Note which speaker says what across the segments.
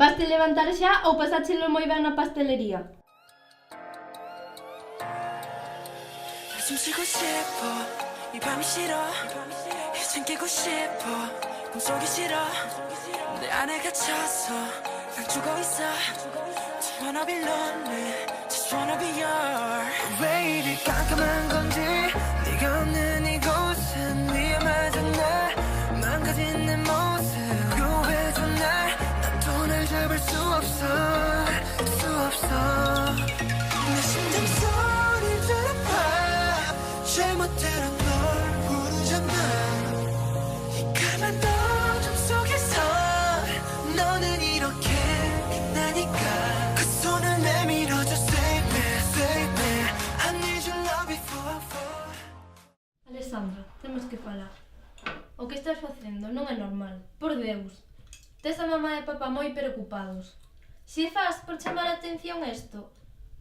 Speaker 1: Vaste levantar xa ou pasáchelo moi ben na pastelería?
Speaker 2: 숨 쉬고 싶어 이 밤이 싫어 이젠 깨고 싶어 꿈속이 싫어 내 안에 갇혀서 난 죽어있어 Just wanna be lonely Just wanna be yours 왜 이리 깜깜한 건지 네가 없는 이곳은 위험하잖아 망가진 내 모습 구해줘 날난 돈을 잡을 수 없어 내 심장 소리 들어봐 잘못대로 널 부르잖아 이 까만 어둠 속에서 너는 이렇게 빛나니까 그 손을 내밀어줘 Save me I need your love before I fall
Speaker 1: Alessandra, temos que falar. O que estás facendo non é normal, por Deus. Tes a mamá e papá moi preocupados. Se faz por chamar a atención isto,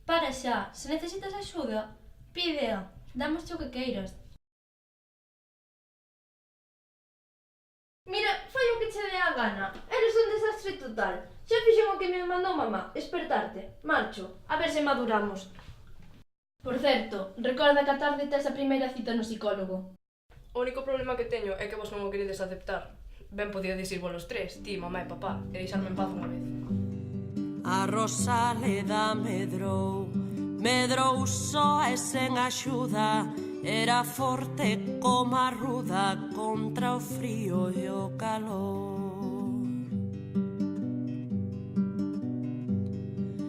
Speaker 1: para xa, se necesitas axuda, pídea, damos o que queiras. Mira, fai o que che dé a gana, eres un desastre total. Xa fixen o que me mandou mamá, espertarte, marcho, a ver se maduramos. Por certo, recorda que a tarde tes a primeira cita no psicólogo.
Speaker 3: O único problema que teño é que vos non o queredes aceptar. Ben podíades ir vos los tres, ti, mamá e papá, e deixarme en paz unha vez.
Speaker 2: A Rosaleda medrou só e sen axuda era forte como a ruda contra o frío e o calor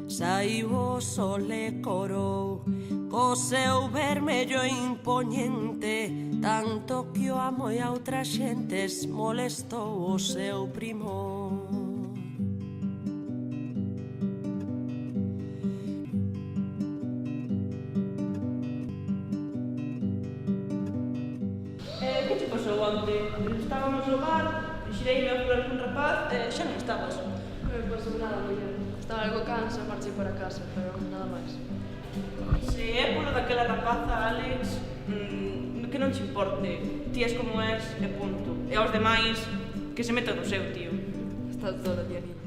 Speaker 2: saiu o sol e corou co seu vermello imponente tanto que o amo e a outra xentes molestou o seu primo
Speaker 4: Que te pasou onte? Estábamos no bar, xereime a falar cun rapaz e xa non estabas.
Speaker 3: Non me pasou nada, muller. Estaba algo cansa, marchei para casa, pero nada máis.
Speaker 4: Se é polo daquela rapaza, Alex, que non te importe. Ti és como és e punto. E aos demais, que se metan no seu, tío.
Speaker 3: Está toda, tía niña.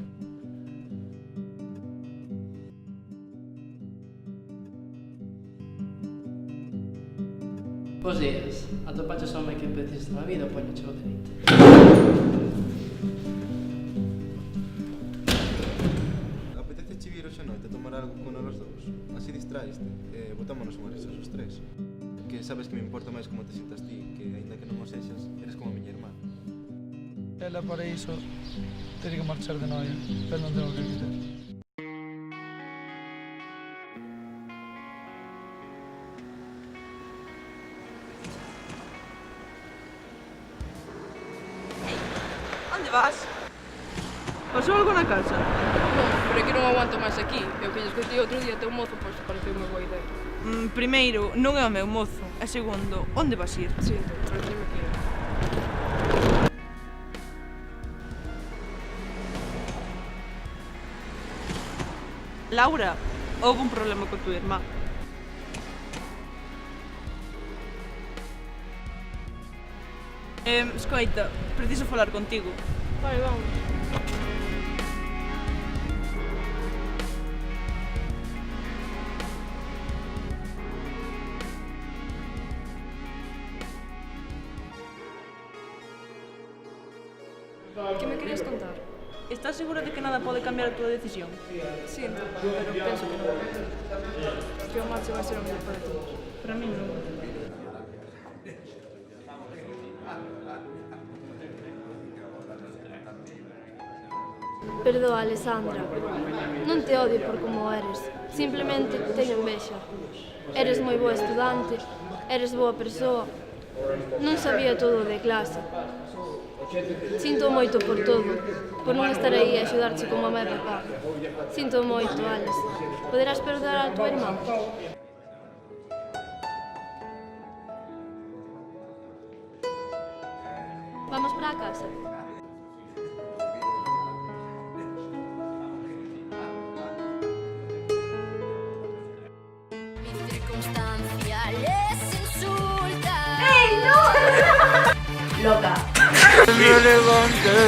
Speaker 5: Bos días, atopaches o home que precisas na vida, poñoche o dereito.
Speaker 6: Apetece che vir hoxe noite a tomar algo con os dous? Así distraíste e botámonos unha risas os tres. Que sabes que me importa máis como te sintas ti, que aínda que non o sexas, eres como a miña irmá.
Speaker 7: Ela para iso teria que marchar de noia, pero non tengo que quitar.
Speaker 4: Onde vas? Pasou algo na casa?
Speaker 3: Non, pero é que non aguanto máis aquí. E o que lle escoitei outro día teu mozo, pois pareceu unha boa idea.
Speaker 4: Primeiro, non é o meu mozo. E segundo, onde vas ir?
Speaker 3: Sinto, pero teño que ir.
Speaker 4: Laura, houve un problema con tu irmá. Escoita, preciso falar contigo.
Speaker 3: Vale, vamos. Que me querías contar?
Speaker 4: Estás segura de que nada pode cambiar a tua decisión?
Speaker 3: Sinto, pero penso que non. Que o marche vai ser o mellor para todos.
Speaker 4: Para mí non.
Speaker 1: Perdoa, Alessandra. Non te odio por como eres. Simplemente teño envexa. Eres moi boa estudante, eres boa persoa. Non sabía todo de clase. Sinto moito por todo, por non estar aí a axudarche como a mãe e papá. Sinto moito, Alex. Poderás perdoar a tua irmá? Vamos para a casa.
Speaker 8: Les insulta.
Speaker 1: ¡Ey, no! Loca.
Speaker 2: Me levanté.